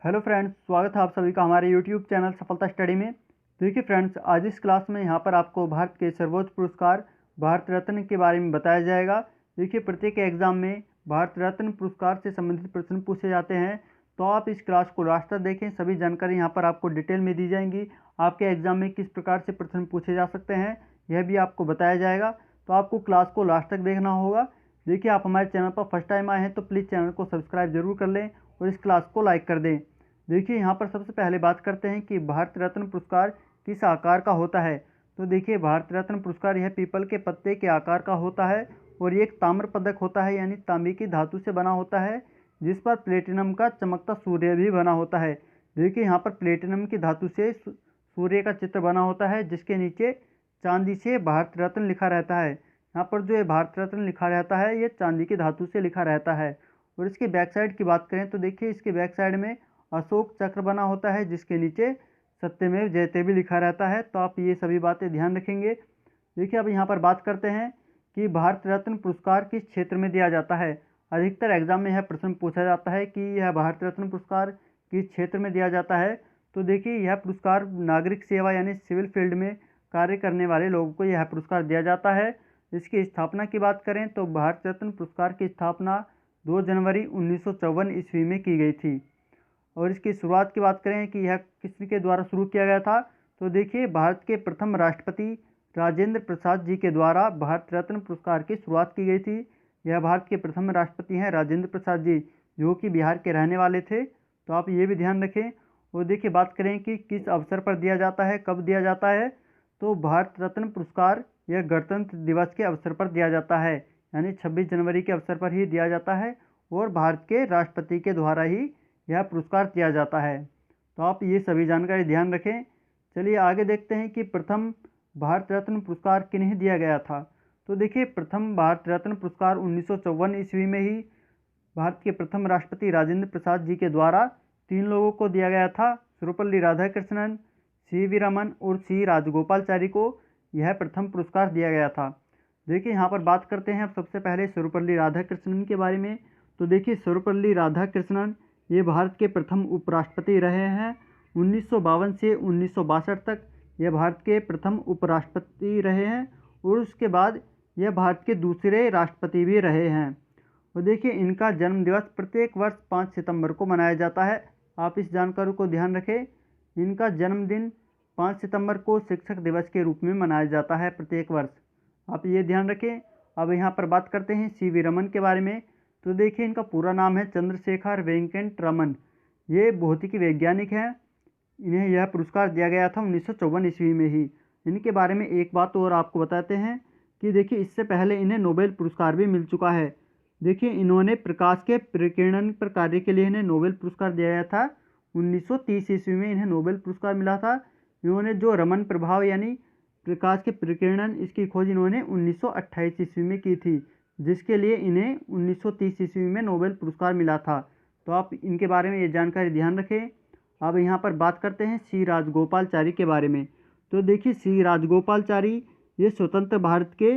Hello friends, स्वागत है आप सभी का हमारे यूट्यूब चैनल सफलता स्टडी में। देखिए फ्रेंड्स, आज इस क्लास में यहाँ पर आपको भारत के सर्वोच्च पुरस्कार भारत रत्न के बारे में बताया जाएगा। देखिए, प्रत्येक एग्जाम में भारत रत्न पुरस्कार से संबंधित प्रश्न पूछे जाते हैं, तो आप इस क्लास को लास्ट तक देखें। सभी जानकारी यहाँ पर आपको डिटेल में दी जाएंगी। आपके एग्जाम में किस प्रकार से प्रश्न पूछे जा सकते हैं यह भी आपको बताया जाएगा, तो आपको क्लास को लास्ट तक देखना होगा। देखिए, आप हमारे चैनल पर फर्स्ट टाइम आए हैं तो प्लीज़ चैनल को सब्सक्राइब जरूर कर लें और इस क्लास को लाइक कर दें। देखिए, यहाँ पर सबसे पहले बात करते हैं कि भारत रत्न पुरस्कार किस आकार का होता है। तो देखिए, भारत रत्न पुरस्कार यह पीपल के पत्ते के आकार का होता है और ये एक ताम्र पदक होता है, यानी तांबे की धातु से बना होता है, जिस पर प्लेटिनम का चमकता सूर्य भी बना होता है। देखिए, यहाँ पर प्लेटिनम की धातु से सूर्य का चित्र बना होता है, जिसके नीचे चांदी से भारत रत्न लिखा रहता है। यहाँ पर जो ये भारत रत्न लिखा रहता है ये चांदी की धातु से लिखा रहता है। और इसकी बैक साइड की बात करें तो देखिए, इसके बैक साइड में अशोक चक्र बना होता है, जिसके नीचे सत्यमेव जयते भी लिखा रहता है। तो आप ये सभी बातें ध्यान रखेंगे। देखिए, अब यहाँ पर बात करते हैं कि भारत रत्न पुरस्कार किस क्षेत्र में दिया जाता है। अधिकतर एग्जाम में यह प्रश्न पूछा जाता है कि यह भारत रत्न पुरस्कार किस क्षेत्र में दिया जाता है। तो देखिए, यह पुरस्कार नागरिक सेवा यानी सिविल फील्ड में कार्य करने वाले लोगों को यह पुरस्कार दिया जाता है। इसकी स्थापना की बात करें तो भारत रत्न पुरस्कार की स्थापना 2 जनवरी 1954 ईस्वी में की गई थी। और इसकी शुरुआत की बात करें कि यह किसके द्वारा शुरू किया गया था, तो देखिए, भारत के प्रथम राष्ट्रपति राजेंद्र प्रसाद जी के द्वारा भारत रत्न पुरस्कार की शुरुआत की गई थी। यह भारत के प्रथम राष्ट्रपति हैं राजेंद्र प्रसाद जी, जो कि बिहार के रहने वाले थे। तो आप ये भी ध्यान रखें। और देखिए, बात करें कि किस अवसर पर दिया जाता है, कब दिया जाता है, तो भारत रत्न पुरस्कार यह गणतंत्र दिवस के अवसर पर दिया जाता है, यानी 26 जनवरी के अवसर पर ही दिया जाता है और भारत के राष्ट्रपति के द्वारा ही यह पुरस्कार दिया जाता है। तो आप ये सभी जानकारी ध्यान रखें। चलिए आगे देखते हैं कि प्रथम भारत रत्न पुरस्कार किन्हें दिया गया था। तो देखिए, प्रथम भारत रत्न पुरस्कार 1954 ईस्वी में ही भारत के प्रथम राष्ट्रपति राजेंद्र प्रसाद जी के द्वारा 3 लोगों को दिया गया था। सर्वपल्ली राधाकृष्णन, सी.वी. रमन और सी राजगोपालचारी को यह प्रथम पुरस्कार दिया गया था। देखिए, यहाँ पर बात करते हैं अब सबसे पहले सर्वपल्ली राधाकृष्णन के बारे में। तो देखिए, सर्वपल्ली राधाकृष्णन ये भारत के प्रथम उपराष्ट्रपति रहे हैं। 1952 से 1962 तक यह भारत के प्रथम उपराष्ट्रपति रहे हैं और उसके बाद यह भारत के दूसरे राष्ट्रपति भी रहे हैं। और देखिए, इनका जन्म दिवस प्रत्येक वर्ष 5 सितंबर को मनाया जाता है। आप इस जानकारी को ध्यान रखें। इनका जन्मदिन 5 सितंबर को शिक्षक दिवस के रूप में मनाया जाता है प्रत्येक वर्ष। आप ये ध्यान रखें। अब यहाँ पर बात करते हैं सी.वी. रमन के बारे में। तो देखिए, इनका पूरा नाम है चंद्रशेखर वेंकट रमन। ये भौतिकी वैज्ञानिक हैं। इन्हें यह पुरस्कार दिया गया था 1954 ईस्वी में ही। इनके बारे में एक बात और आपको बताते हैं कि देखिए, इससे पहले इन्हें नोबेल पुरस्कार भी मिल चुका है। देखिए, इन्होंने प्रकाश के प्रकीर्णन पर कार्य के लिए इन्हें नोबेल पुरस्कार दिया गया था। 1930 ईस्वी में इन्हें नोबेल पुरस्कार मिला था। इन्होंने जो रमन प्रभाव यानी प्रकाश के प्रकीर्णन, इसकी खोज इन्होंने 1928 ईस्वी में की थी, जिसके लिए इन्हें 1930 ईस्वी में नोबेल पुरस्कार मिला था। तो आप इनके बारे में ये जानकारी ध्यान रखें। अब यहाँ पर बात करते हैं सी राजगोपालचारी के बारे में। तो देखिए, सी राजगोपालचारी ये स्वतंत्र भारत के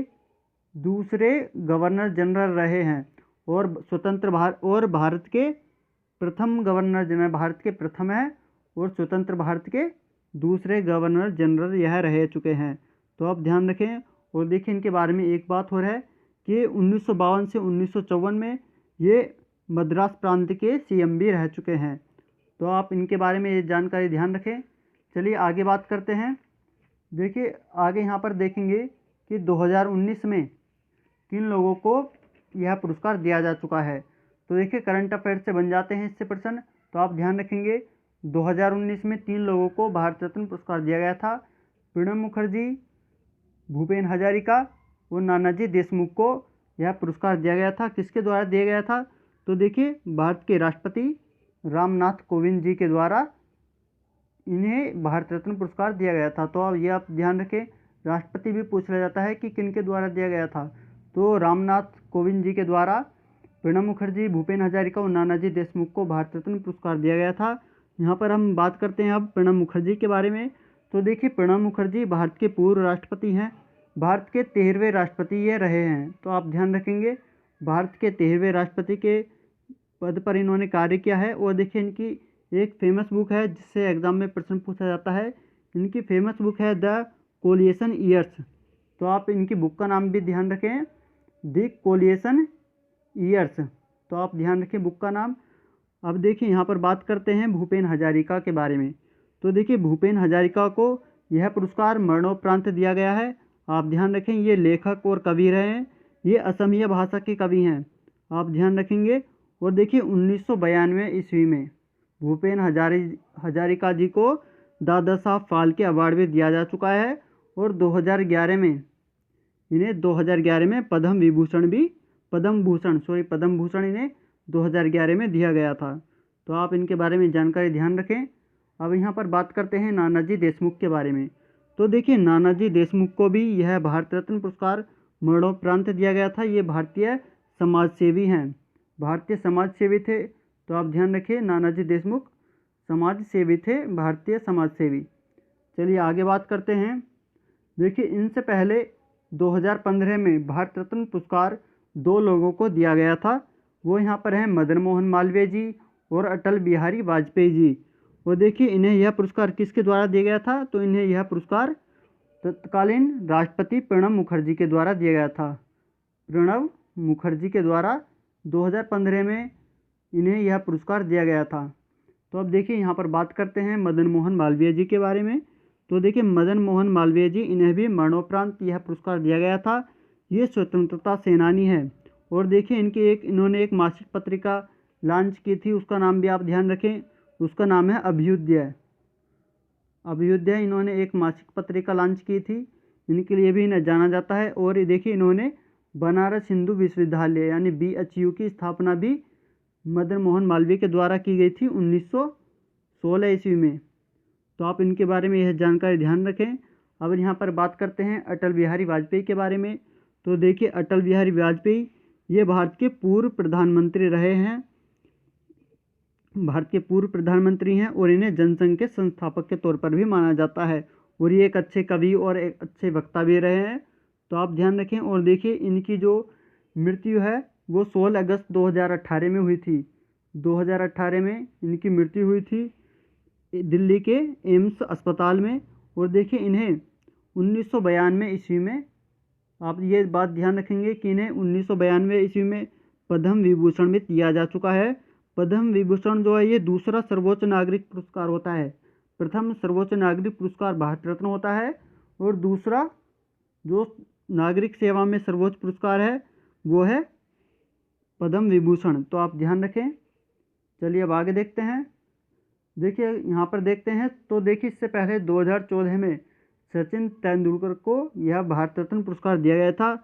दूसरे गवर्नर जनरल रहे हैं और भारत के प्रथम गवर्नर जनरल, भारत के प्रथम है और स्वतंत्र भारत के दूसरे गवर्नर जनरल यह रह चुके हैं। तो आप ध्यान रखें। और देखिए, इनके बारे में एक बात और है कि 1952 से 1954 में ये मद्रास प्रांत के सीएम भी रह चुके हैं। तो आप इनके बारे में ये जानकारी ध्यान रखें। चलिए आगे बात करते हैं। देखिए, आगे यहाँ पर देखेंगे कि 2019 में किन लोगों को यह पुरस्कार दिया जा चुका है। तो देखिए, करंट अफेयर से बन जाते हैं इससे प्रश्न, तो आप ध्यान रखेंगे। 2019 में 3 लोगों को भारत रत्न पुरस्कार दिया गया था। प्रणब मुखर्जी, भूपेन हजारिका और नानाजी देशमुख को यह पुरस्कार दिया गया था। किसके द्वारा दिया गया था, तो देखिए, भारत के राष्ट्रपति रामनाथ कोविंद जी के द्वारा इन्हें भारत रत्न पुरस्कार दिया गया था। तो अब ये आप ध्यान रखें, राष्ट्रपति भी पूछ लिया जाता है कि किन के द्वारा दिया गया था। तो रामनाथ कोविंद जी के द्वारा प्रणब मुखर्जी, भूपेन हजारिका और नानाजी देशमुख को भारत रत्न पुरस्कार दिया गया था। यहाँ पर हम बात करते हैं अब प्रणब मुखर्जी के बारे में। तो देखिए, प्रणब मुखर्जी भारत के पूर्व राष्ट्रपति हैं। भारत के 13वें राष्ट्रपति ये रहे हैं। तो आप ध्यान रखेंगे, भारत के 13वें राष्ट्रपति के पद पर इन्होंने कार्य किया है। और देखिए, इनकी एक फेमस बुक है जिससे एग्ज़ाम में प्रश्न पूछा जाता है। इनकी फेमस बुक है द कोलिएशन ईयर्स। तो आप इनकी बुक का नाम भी ध्यान रखें, द कोलिएशन ईयर्स। तो आप ध्यान रखें बुक का नाम। अब देखिए यहाँ पर बात करते हैं भूपेन हजारिका के बारे में। तो देखिए भूपेन हजारिका को यह पुरस्कार मरणोपरांत दिया गया है। आप ध्यान रखें ये लेखक और कवि रहे हैं, ये असमिया भाषा के कवि हैं, आप ध्यान रखेंगे। और देखिए 1992 ईस्वी में भूपेन हजारिका जी को दादा साहब फाल्के अवार्ड भी दिया जा चुका है। और 2011 में इन्हें 2011 में पद्म भूषण इन्हें 2011 में दिया गया था। तो आप इनके बारे में जानकारी ध्यान रखें। अब यहाँ पर बात करते हैं नानाजी देशमुख के बारे में। तो देखिए नानाजी देशमुख को भी यह भारत रत्न पुरस्कार मरणोपरांत दिया गया था। ये भारतीय समाजसेवी हैं, भारतीय समाजसेवी थे। तो आप ध्यान रखिए नानाजी देशमुख समाजसेवी थे, भारतीय समाजसेवी। चलिए आगे बात करते हैं। देखिए इनसे पहले 2015 में भारत रत्न पुरस्कार 2 लोगों को दिया गया था। वो यहाँ पर हैं मदन मोहन मालवीय जी और अटल बिहारी वाजपेयी जी। और देखिए इन्हें यह पुरस्कार किसके द्वारा दिया गया था? तो इन्हें यह पुरस्कार तत्कालीन राष्ट्रपति प्रणब मुखर्जी के द्वारा दिया गया था। प्रणब मुखर्जी के द्वारा 2015 में इन्हें यह पुरस्कार दिया गया था। तो अब देखिए यहाँ पर बात करते हैं मदन मोहन मालवीय जी के बारे में। तो देखिए मदन मोहन मालवीय जी, इन्हें भी मरणोपरांत यह पुरस्कार दिया गया था। ये स्वतंत्रता सेनानी है। और देखिए इन्होंने एक मासिक पत्रिका लॉन्च की थी, उसका नाम भी आप ध्यान रखें, उसका नाम है अभ्युदय। इन्होंने एक मासिक पत्रिका लॉन्च की थी, इनके लिए भी इन्हें जाना जाता है। और ये देखिए इन्होंने बनारस हिंदू विश्वविद्यालय यानी BHU की स्थापना भी मदन मोहन मालवीय के द्वारा की गई थी 1916 ईस्वी में। तो आप इनके बारे में यह जानकारी ध्यान रखें। अब यहाँ पर बात करते हैं अटल बिहारी वाजपेयी के बारे में। तो देखिए अटल बिहारी वाजपेयी ये भारत के पूर्व प्रधानमंत्री रहे हैं, और इन्हें जनसंघ के संस्थापक के तौर पर भी माना जाता है। और ये एक अच्छे कवि और एक अच्छे वक्ता भी रहे हैं। तो आप ध्यान रखें। और देखिए इनकी जो मृत्यु है वो 16 अगस्त 2018 में हुई थी। 2018 में इनकी मृत्यु हुई थी दिल्ली के एम्स अस्पताल में। और देखिए इन्हें 1992 ईस्वी में, आप ये बात ध्यान रखेंगे कि इन्हें 1992 ईस्वी में पद्म विभूषण भी दिया जा चुका है। पद्म विभूषण जो है ये दूसरा सर्वोच्च नागरिक पुरस्कार होता है। प्रथम सर्वोच्च नागरिक पुरस्कार भारत रत्न होता है, और दूसरा जो नागरिक सेवा में सर्वोच्च पुरस्कार है वो है पद्म विभूषण। तो आप ध्यान रखें। चलिए अब आगे देखते हैं। देखिए यहाँ पर देखते हैं। तो देखिए इससे पहले 2014 में सचिन तेंदुलकर को यह भारत रत्न पुरस्कार दिया गया था।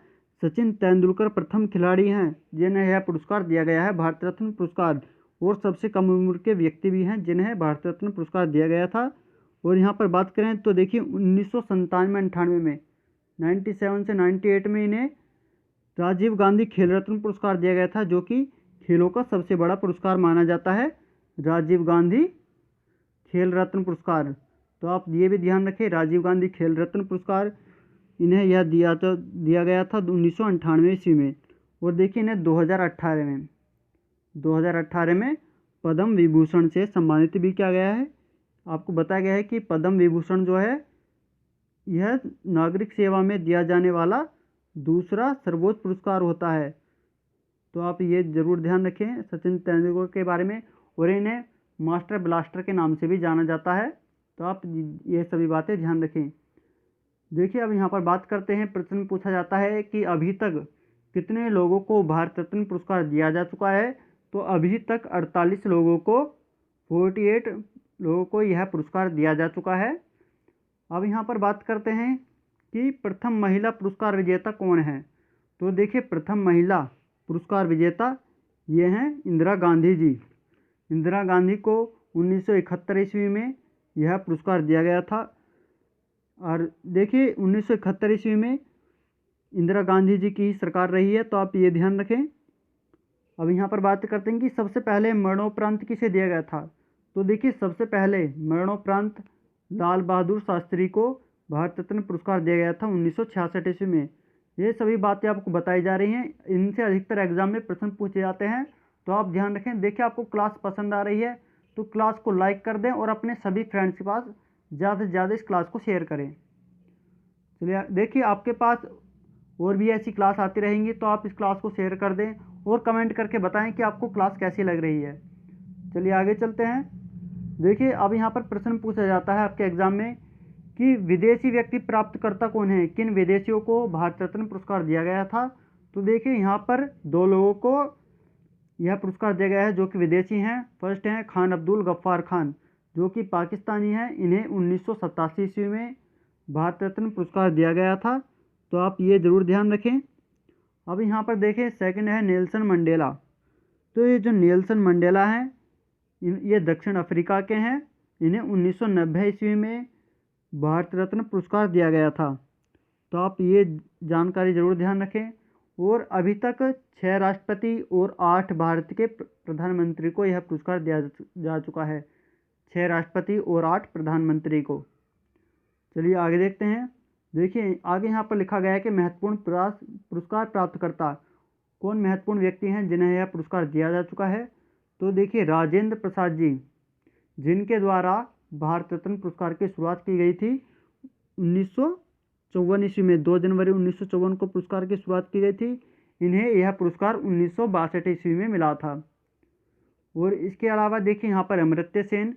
सचिन तेंदुलकर प्रथम खिलाड़ी हैं जिन्हें यह पुरस्कार दिया गया है, भारत रत्न पुरस्कार, और सबसे कम उम्र के व्यक्ति भी हैं जिन्हें भारत रत्न पुरस्कार दिया गया था। और यहाँ पर बात करें तो देखिए 1997-98 में 97 से 98 में इन्हें राजीव गांधी खेल रत्न पुरस्कार दिया गया था, जो कि खेलों का सबसे बड़ा पुरस्कार माना जाता है, राजीव गांधी खेल रत्न पुरस्कार। तो आप ये भी ध्यान रखें, राजीव गांधी खेल रत्न पुरस्कार इन्हें यह दिया गया था 1998 ईस्वी में। और देखिए इन्हें 2018 में पद्म विभूषण से सम्मानित भी किया गया है। आपको बताया गया है कि पद्म विभूषण जो है यह नागरिक सेवा में दिया जाने वाला दूसरा सर्वोच्च पुरस्कार होता है। तो आप ये जरूर ध्यान रखें सचिन तेंदुलकर के बारे में। और इन्हें मास्टर ब्लास्टर के नाम से भी जाना जाता है। तो आप ये सभी बातें ध्यान रखें। देखिए अब यहाँ पर बात करते हैं, प्रश्न पूछा जाता है कि अभी तक कितने लोगों को भारत रत्न पुरस्कार दिया जा चुका है? तो अभी तक 48 लोगों को 48 लोगों को यह पुरस्कार दिया जा चुका है। अब यहाँ पर बात करते हैं कि प्रथम महिला पुरस्कार विजेता कौन है? तो देखिए प्रथम महिला पुरस्कार विजेता ये हैं इंदिरा गांधी जी। इंदिरा गांधी को 1971 ईस्वी में यह पुरस्कार दिया गया था। और देखिए 1971 ईस्वी में इंदिरा गांधी जी की ही सरकार रही है। तो आप ये ध्यान रखें। अब यहाँ पर बात करते हैं कि सबसे पहले मरणोपरांत किसे दिया गया था? तो देखिए सबसे पहले मरणोपरांत लाल बहादुर शास्त्री को भारत रत्न पुरस्कार दिया गया था 1966 ईस्वी में। ये सभी बातें आपको बताई जा रही हैं, इनसे अधिकतर एग्जाम में प्रश्न पूछे जाते हैं। तो आप ध्यान रखें। देखिए आपको क्लास पसंद आ रही है तो क्लास को लाइक कर दें और अपने सभी फ्रेंड्स के पास ज़्यादा से ज़्यादा इस क्लास को शेयर करें। चलिए देखिए, आपके पास और भी ऐसी क्लास आती रहेंगी, तो आप इस क्लास को शेयर कर दें और कमेंट करके बताएं कि आपको क्लास कैसी लग रही है। चलिए आगे चलते हैं। देखिए, अब यहाँ पर प्रश्न पूछा जाता है आपके एग्जाम में कि विदेशी व्यक्ति प्राप्तकर्ता कौन है, किन विदेशियों को भारत रत्न पुरस्कार दिया गया था। तो देखिए, यहाँ पर 2 लोगों को यह पुरस्कार दिया गया है जो कि विदेशी हैं। फर्स्ट हैं खान अब्दुल गफ्फार खान, जो कि पाकिस्तानी हैं। इन्हें 1987 ईस्वी में भारत रत्न पुरस्कार दिया गया था, तो आप ये ज़रूर ध्यान रखें। अब यहाँ पर देखें, सेकंड है नेल्सन मंडेला। तो ये जो नेल्सन मंडेला हैं, ये दक्षिण अफ्रीका के हैं। इन्हें 1990 ईस्वी में भारत रत्न पुरस्कार दिया गया था, तो आप ये जानकारी ज़रूर ध्यान रखें। और अभी तक 6 राष्ट्रपति और 8 भारत के प्रधानमंत्री को यह पुरस्कार दिया जा चुका है। 6 राष्ट्रपति और 8 प्रधानमंत्री को। चलिए आगे देखते हैं। देखिए, आगे यहाँ पर लिखा गया है कि महत्वपूर्ण पुरस्कार प्राप्तकर्ता कौन महत्वपूर्ण व्यक्ति हैं जिन्हें यह पुरस्कार दिया जा चुका है। तो देखिए, राजेंद्र प्रसाद जी, जिनके द्वारा भारत रत्न पुरस्कार की शुरुआत की गई थी 1954 ईस्वी में। 2 जनवरी 1954 को पुरस्कार की शुरुआत की गई थी। इन्हें यह पुरस्कार 1962 ईस्वी में मिला था। और इसके अलावा देखिए, यहाँ पर अमर्त्य सेन,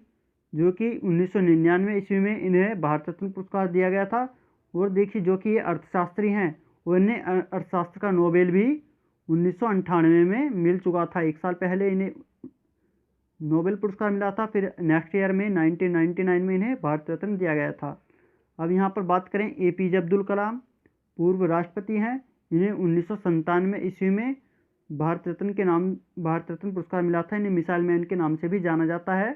जो कि 1999 ईस्वी में इन्हें भारत रत्न पुरस्कार दिया गया था। और देखिए, जो कि ये अर्थशास्त्री हैं, और इन्हें अर्थशास्त्र का नोबेल भी 1998 में मिल चुका था। 1 साल पहले इन्हें नोबेल पुरस्कार मिला था। फिर नेक्स्ट ईयर में 1999 में इन्हें भारत रत्न दिया गया था। अब यहाँ पर बात करें APJ अब्दुल कलाम, पूर्व राष्ट्रपति हैं। इन्हें 1997 ईस्वी में भारत रत्न पुरस्कार मिला था। इन्हें मिसाइल मैन के नाम से भी जाना जाता है,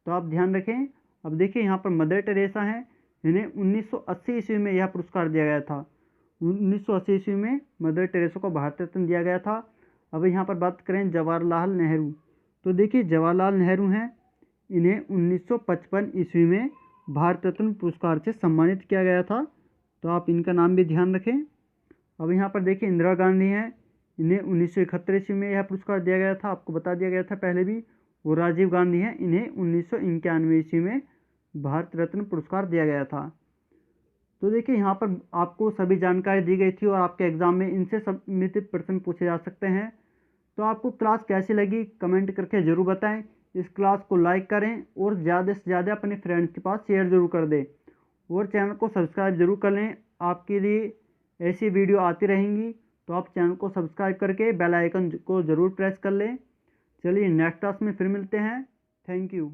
तो आप ध्यान रखें। अब देखिए, यहाँ पर मदर टेरेसा हैं। इन्हें 1980 ईस्वी में यह पुरस्कार दिया गया था। 1980 ईस्वी में मदर टेरेसा को भारत रत्न दिया गया था। अब यहाँ पर बात करें जवाहरलाल नेहरू। तो देखिए, जवाहरलाल नेहरू हैं। इन्हें 1955 ईस्वी में भारत रत्न पुरस्कार से सम्मानित किया गया था, तो आप इनका नाम भी ध्यान रखें। अब यहाँ पर देखिए, इंदिरा गांधी हैं। इन्हें 1971 ईस्वी में यह पुरस्कार दिया गया था, आपको बता दिया गया था पहले भी। और राजीव गांधी हैं। इन्हें 1991 ईस्वी में भारत रत्न पुरस्कार दिया गया था। तो देखिए, यहाँ पर आपको सभी जानकारी दी गई थी और आपके एग्जाम में इनसे संबंधित प्रश्न पूछे जा सकते हैं। तो आपको क्लास कैसी लगी कमेंट करके ज़रूर बताएं। इस क्लास को लाइक करें और ज़्यादा से ज़्यादा अपने फ्रेंड्स के पास शेयर ज़रूर कर दें, और चैनल को सब्सक्राइब ज़रूर कर लें। आपके लिए ऐसी वीडियो आती रहेंगी, तो आप चैनल को सब्सक्राइब करके बेल आइकन को ज़रूर प्रेस कर लें। चलिए नेक्स्ट क्लास में फिर मिलते हैं। Thank you.